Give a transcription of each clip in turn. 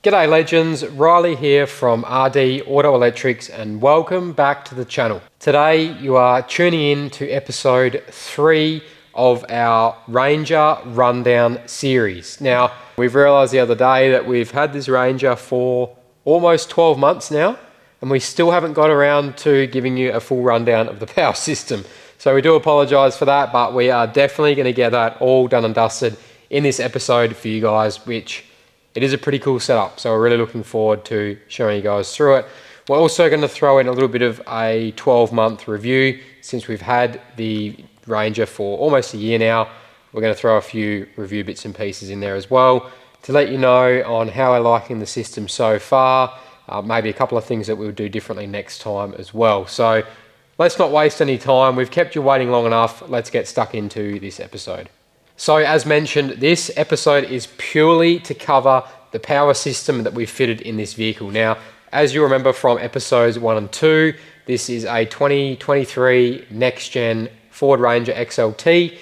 G'day legends, Riley here from RD Auto Electrics and welcome back to the channel. Today you are tuning in to episode 3 of our Ranger Rundown series. Now, we've realised the other day that we've had this Ranger for almost 12 months now and we still haven't got around to giving you a full rundown of the power system. So we do apologise for that, but we are definitely going to get that all done and dusted in this episode for you guys, which it is a pretty cool setup, so we're really looking forward to showing you guys through it. We're also going to throw in a little bit of a 12-month review since we've had the Ranger for almost a year now. We're going to throw a few review bits and pieces in there as well to let you know on how we're liking the system so far, maybe a couple of things that we'll do differently next time as well. So let's not waste any time. We've kept you waiting long enough. Let's get stuck into this episode. So as mentioned, this episode is purely to cover the power system that we've fitted in this vehicle. Now, as you remember from episodes 1 and 2, this is a 2023 next gen Ford Ranger XLT.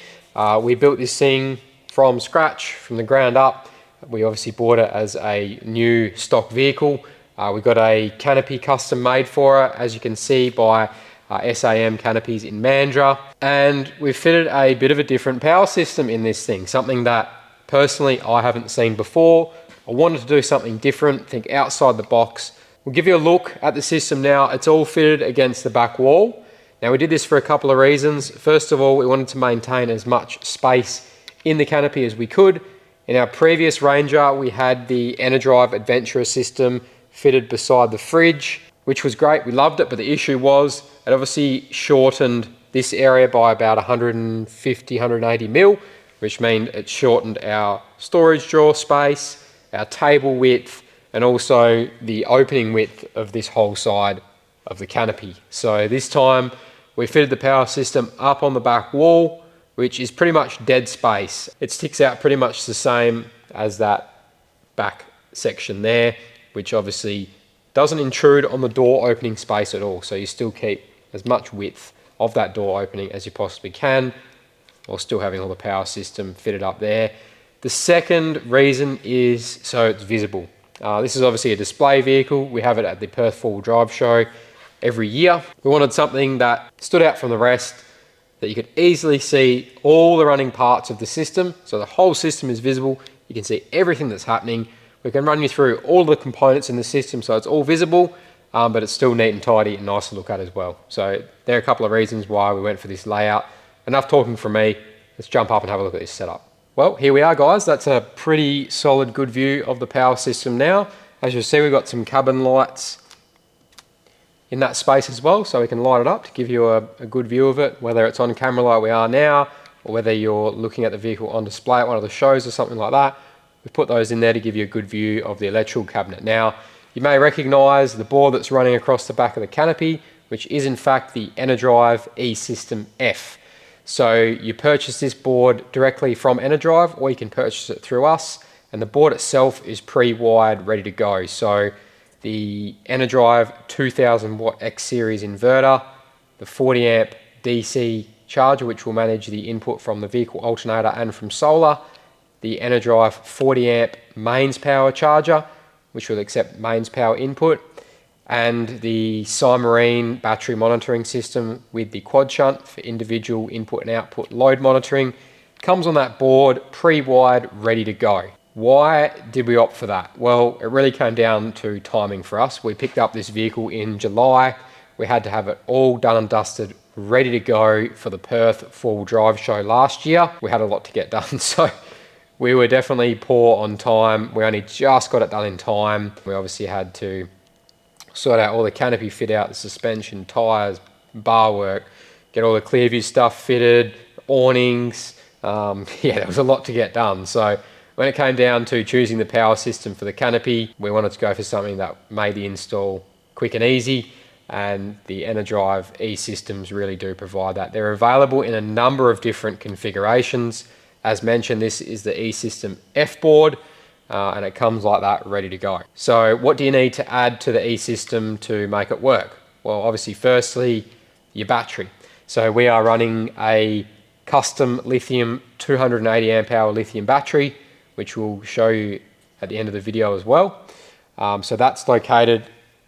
We built this thing from scratch, from the ground up. We obviously bought it as a new stock vehicle. We got a canopy custom made for it, as you can see by SAM canopies in Mandurah, and we've fitted a bit of a different power system in this thing, something that personally I haven't seen before. I wanted to do something different, think outside the box. We'll give you a look at the system now. It's all fitted against the back wall. Now we did this for a couple of reasons. First of all, we wanted to maintain as much space in the canopy as we could. In our previous Ranger, we had the EnerDrive Adventurer system fitted beside the fridge, which was great. We loved it, but the issue was it obviously shortened this area by about 150, 180 mil, which means it shortened our storage drawer space, our table width, and also the opening width of this whole side of the canopy. So this time we fitted the power system up on the back wall, which is pretty much dead space. It sticks out pretty much the same as that back section there, which obviously doesn't intrude on the door opening space at all. So you still keep as much width of that door opening as you possibly can, while still having all the power system fitted up there. The second reason is so it's visible. This is obviously a display vehicle. We have it at the Perth 4-wheel drive show every year. We wanted something that stood out from the rest, that you could easily see all the running parts of the system. So the whole system is visible. You can see everything that's happening. We can run you through all the components in the system so it's all visible, but it's still neat and tidy and nice to look at as well. So there are a couple of reasons why we went for this layout. Enough talking from me. Let's jump up and have a look at this setup. Well, here we are, guys. That's a pretty solid, good view of the power system now. As you'll see, we've got some cabin lights in that space as well, so we can light it up to give you a good view of it, whether it's on camera like we are now, or whether you're looking at the vehicle on display at one of the shows or something like that. We've put those in there to give you a good view of the electrical cabinet. Now, you may recognise the board that's running across the back of the canopy, which is in fact the EnerDrive E-System F. So you purchase this board directly from EnerDrive, or you can purchase it through us, and the board itself is pre-wired, ready to go. So the EnerDrive 2000 watt X series inverter, the 40 amp DC charger, which will manage the input from the vehicle alternator and from solar, the EnerDrive 40 amp mains power charger, which will accept mains power input, and the Cymarine battery monitoring system with the quad shunt for individual input and output load monitoring comes on that board pre-wired, ready to go. Why did we opt for that? Well, it really came down to timing for us. We picked up this vehicle in July. We had to have it all done and dusted, ready to go for the Perth 4-wheel drive show last year. We had a lot to get done, so we were definitely poor on time. We only just got it done in time. We obviously had to sort out all the canopy fit out, the suspension, tyres, bar work, get all the Clearview stuff fitted, awnings. Yeah, there was a lot to get done. So when it came down to choosing the power system for the canopy, we wanted to go for something that made the install quick and easy, and the EnerDrive E-Systems really do provide that. They're available in a number of different configurations. As mentioned, this is the E-System F board, and it comes like that, ready to go. So what do you need to add to the E-System to make it work? Well, obviously, firstly, your battery. So we are running a custom lithium 280 amp hour lithium battery, which we'll show you at the end of the video as well. So that's located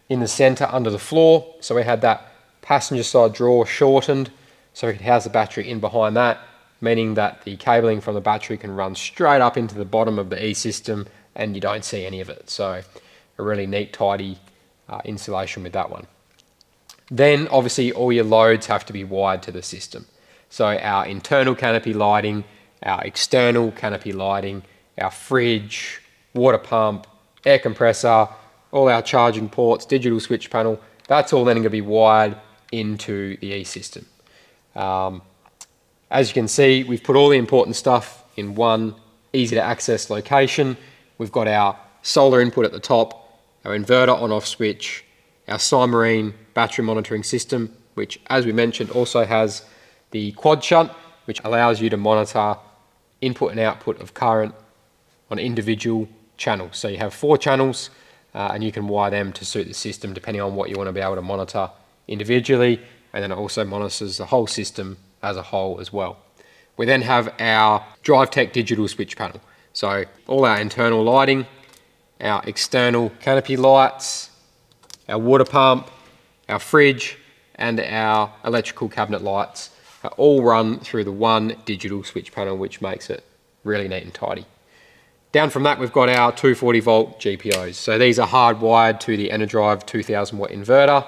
in the center under the floor. So we had that passenger side drawer shortened so we could house the battery in behind that, meaning that the cabling from the battery can run straight up into the bottom of the E-system and you don't see any of it. So a really neat, tidy installation with that one. Then obviously all your loads have to be wired to the system. So our internal canopy lighting, our external canopy lighting, our fridge, water pump, air compressor, all our charging ports, digital switch panel, that's all then going to be wired into the E-system. As you can see, we've put all the important stuff in one easy to access location. We've got our solar input at the top, our inverter on-off switch, our Cymarine battery monitoring system, which as we mentioned also has the quad shunt, which allows you to monitor input and output of current on individual channels. So you have 4 channels and you can wire them to suit the system depending on what you want to be able to monitor individually, and then it also monitors the whole system as a whole as well. We then have our DriveTech digital switch panel. So all our internal lighting, our external canopy lights, our water pump, our fridge, and our electrical cabinet lights are all run through the one digital switch panel, which makes it really neat and tidy. Down from that, we've got our 240 volt GPOs. So these are hardwired to the EnerDrive 2000 watt inverter.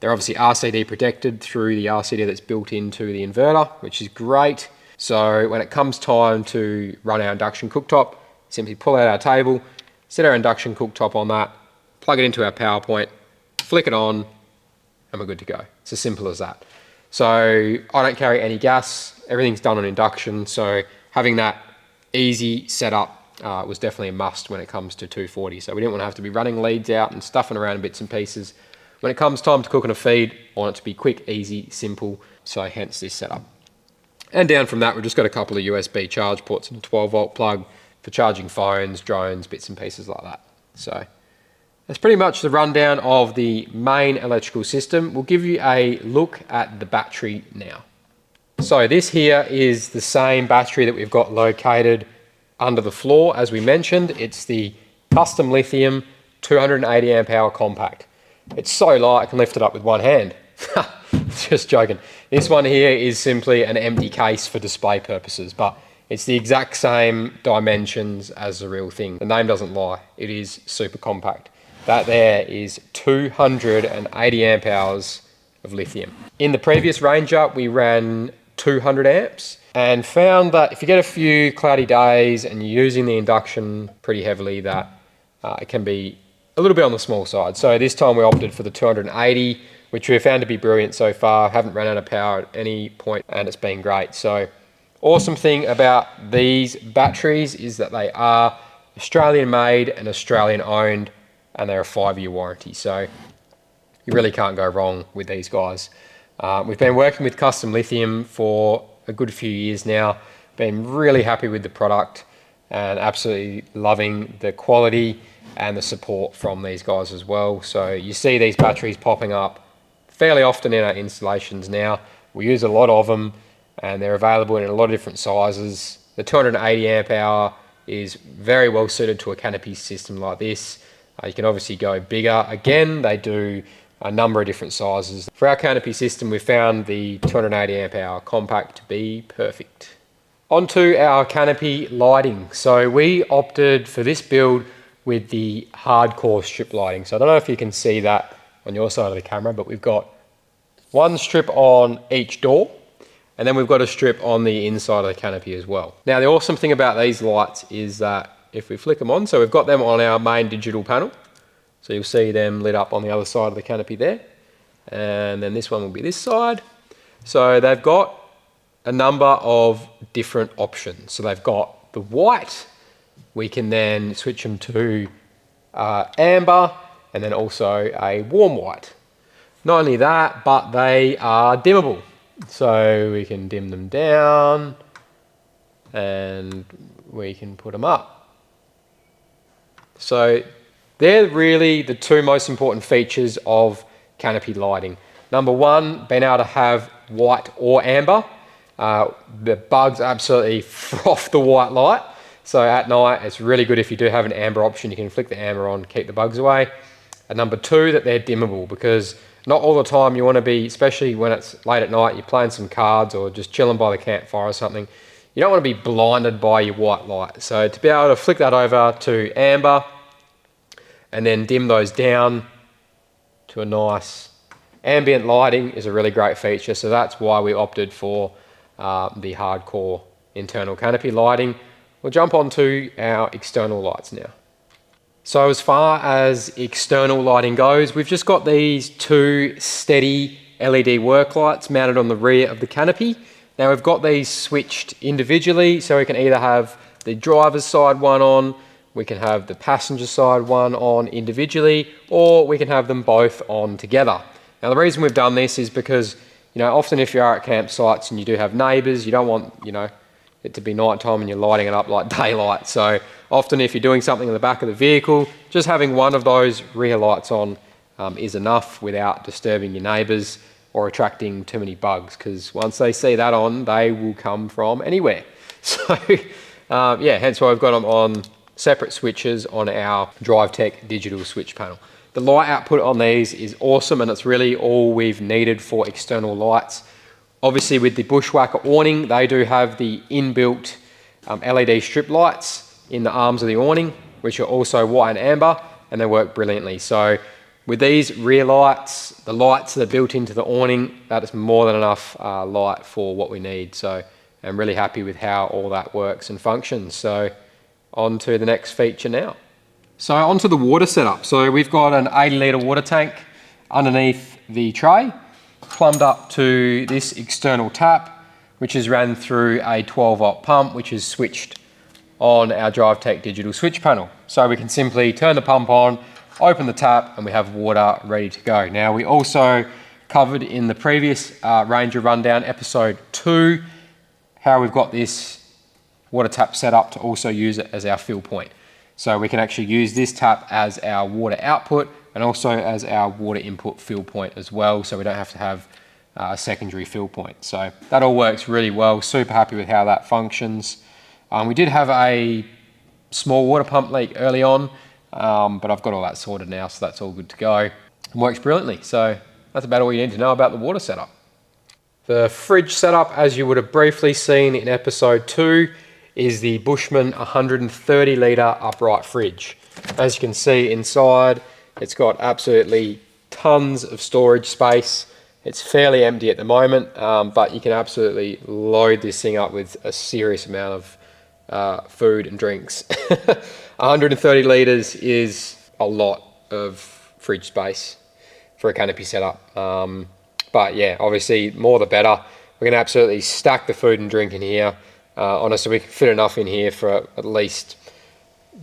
They're obviously RCD protected through the RCD that's built into the inverter, which is great. So when it comes time to run our induction cooktop, simply pull out our table, set our induction cooktop on that, plug it into our power point, flick it on, and we're good to go. It's as simple as that. So I don't carry any gas, everything's done on induction, so having that easy setup was definitely a must when it comes to 240. So we didn't want to have to be running leads out and stuffing around bits and pieces. When it comes time to cooking a feed, I want it to be quick, easy, simple, so hence this setup. And down from that, we've just got a couple of USB charge ports and a 12 volt plug for charging phones, drones, bits and pieces like that. So that's pretty much the rundown of the main electrical system. We'll give you a look at the battery now. So this here is the same battery that we've got located under the floor. As we mentioned, it's the custom lithium 280 amp hour compact. It's so light I can lift it up with one hand. Just joking. This one here is simply an empty case for display purposes, but it's the exact same dimensions as the real thing. The name doesn't lie. It is super compact. That there is 280 amp hours of lithium. In the previous Ranger, we ran 200 amps and found that if you get a few cloudy days and you're using the induction pretty heavily, that it can be a little bit on the small side. So this time we opted for the 280, which we found to be brilliant so far. Haven't run out of power at any point and it's been great. So awesome thing about these batteries is that they are Australian made and Australian owned, and they're a 5-year warranty. So you really can't go wrong with these guys. We've been working with Custom Lithium for a good few years now. Been really happy with the product and absolutely loving the quality and the support from these guys as well. So you see these batteries popping up fairly often in our installations now. We use a lot of them and they're available in a lot of different sizes. The 280 amp hour is very well suited to a canopy system like this. You can obviously go bigger. Again, they do a number of different sizes. For our canopy system, we found the 280 amp hour compact to be perfect. Onto our canopy lighting. So we opted for this build with the hardcore strip lighting. So I don't know if you can see that on your side of the camera, but we've got one strip on each door, and then we've got a strip on the inside of the canopy as well. Now, the awesome thing about these lights is that if we flick them on, so we've got them on our main digital panel. So you'll see them lit up on the other side of the canopy there. And then this one will be this side. So they've got a number of different options. So they've got the white. We can then switch them to amber and then also a warm white. Not only that, but they are dimmable. So we can dim them down and we can put them up. So they're really the two most important features of canopy lighting. Number one, being able to have white or amber. The bugs absolutely froth the white light. So at night, it's really good if you do have an amber option, you can flick the amber on, keep the bugs away. And number two, that they're dimmable, because not all the time you want to be, especially when it's late at night, you're playing some cards or just chilling by the campfire or something, you don't want to be blinded by your white light. So to be able to flick that over to amber and then dim those down to a nice ambient lighting is a really great feature. So that's why we opted for the hardcore internal canopy lighting. We'll jump on to our external lights now. So as far as external lighting goes, we've just got these two steady LED work lights mounted on the rear of the canopy. Now we've got these switched individually, so we can either have the driver's side one on, we can have the passenger side one on individually, or we can have them both on together. Now the reason we've done this is because, often if you are at campsites and you do have neighbours, you don't want, it to be nighttime and you're lighting it up like daylight. So often if you're doing something in the back of the vehicle, just having one of those rear lights on is enough without disturbing your neighbours or attracting too many bugs, because once they see that on, they will come from anywhere. So yeah, hence why we've got them on separate switches on our DriveTech digital switch panel. The light output on these is awesome, and it's really all we've needed for external lights. Obviously with the Bushwhacker awning, they do have the inbuilt LED strip lights in the arms of the awning, which are also white and amber, and they work brilliantly. So with these rear lights, the lights that are built into the awning, that is more than enough light for what we need. So I'm really happy with how all that works and functions. So on to the next feature now. So onto the water setup. So we've got an 80 litre water tank underneath the tray, plumbed up to this external tap, which is ran through a 12-volt pump, which is switched on our DriveTech digital switch panel. So we can simply turn the pump on, open the tap, and we have water ready to go. Now we also covered in the previous Ranger Rundown episode 2 how we've got this water tap set up to also use it as our fill point. So we can actually use this tap as our water output and also as our water input fill point as well, so we don't have to have a secondary fill point. So that all works really well. Super happy with how that functions. We did have a small water pump leak early on, but I've got all that sorted now, so that's all good to go. It works brilliantly. So that's about all you need to know about the water setup. The fridge setup, as you would have briefly seen in episode 2, is the Bushman 130 litre upright fridge. As you can see inside, it's got absolutely tons of storage space. It's fairly empty at the moment, but you can absolutely load this thing up with a serious amount of food and drinks. 130 litres is a lot of fridge space for a canopy setup. But yeah, obviously more the better. We can absolutely stack the food and drink in here. Honestly, we can fit enough in here for at least,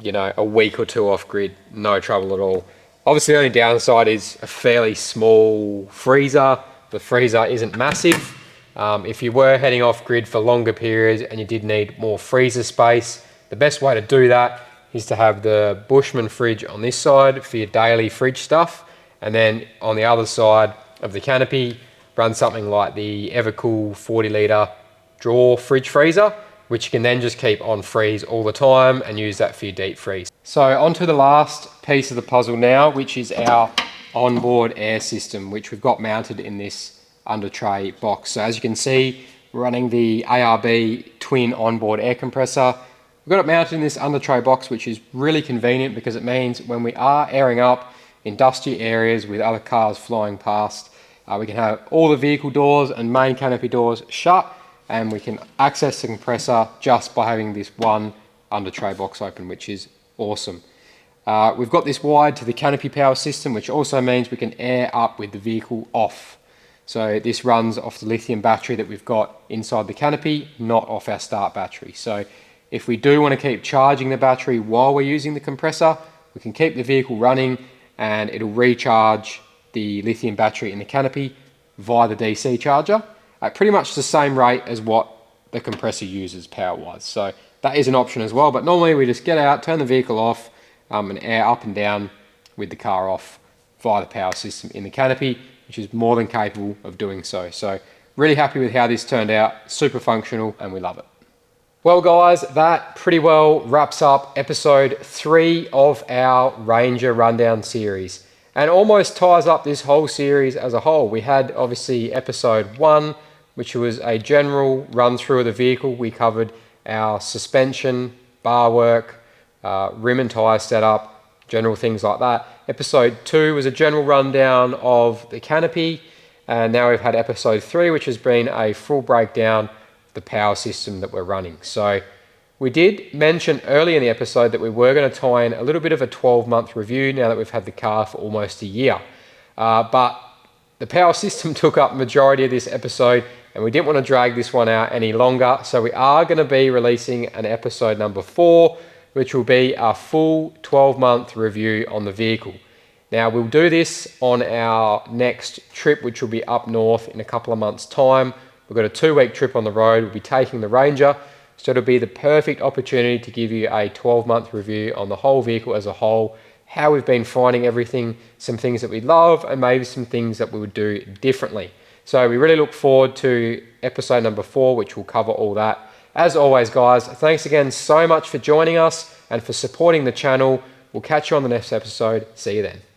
a week or two off grid, no trouble at all. Obviously, the only downside is a fairly small freezer. The freezer isn't massive. If you were heading off grid for longer periods and you did need more freezer space, the best way to do that is to have the Bushman fridge on this side for your daily fridge stuff, and then on the other side of the canopy, run something like the Evercool 40 litre drawer fridge freezer, which you can then just keep on freeze all the time and use that for your deep freeze. So onto the last piece of the puzzle now, which is our onboard air system, which we've got mounted in this under tray box. So as you can see, we're running the ARB twin onboard air compressor. We've got it mounted in this under tray box, which is really convenient because it means when we are airing up in dusty areas with other cars flying past, we can have all the vehicle doors and main canopy doors shut, and we can access the compressor just by having this one under tray box open, which is awesome. We've got this wired to the canopy power system, which also means we can air up with the vehicle off. So this runs off the lithium battery that we've got inside the canopy, not off our start battery. So if we do want to keep charging the battery while we're using the compressor, we can keep the vehicle running and it'll recharge the lithium battery in the canopy via the DC charger at pretty much the same rate as what the compressor uses power-wise. So that is an option as well, but normally we just get out, turn the vehicle off, and air up and down with the car off via the power system in the canopy, which is more than capable of doing so. So really happy with how this turned out, super functional, and we love it. Well guys, that pretty well wraps up episode 3 of our Ranger Rundown series, and almost ties up this whole series as a whole. We had obviously episode 1, which was a general run through of the vehicle. We covered our suspension, bar work, rim and tyre setup, general things like that. Episode 2 was a general rundown of the canopy, and now we've had episode 3, which has been a full breakdown the power system that we're running. So we did mention early in the episode that we were going to tie in a little bit of a 12-month review now that we've had the car for almost a year. But the power system took up majority of this episode and we didn't want to drag this one out any longer. So we are going to be releasing an episode number 4, which will be our full 12-month review on the vehicle. Now we'll do this on our next trip, which will be up north in a couple of months' time. We've got a 2-week trip on the road. We'll be taking the Ranger, so it'll be the perfect opportunity to give you a 12-month review on the whole vehicle as a whole, how we've been finding everything, some things that we love, and maybe some things that we would do differently. So we really look forward to episode number 4, which will cover all that. As always, guys, thanks again so much for joining us and for supporting the channel. We'll catch you on the next episode. See you then.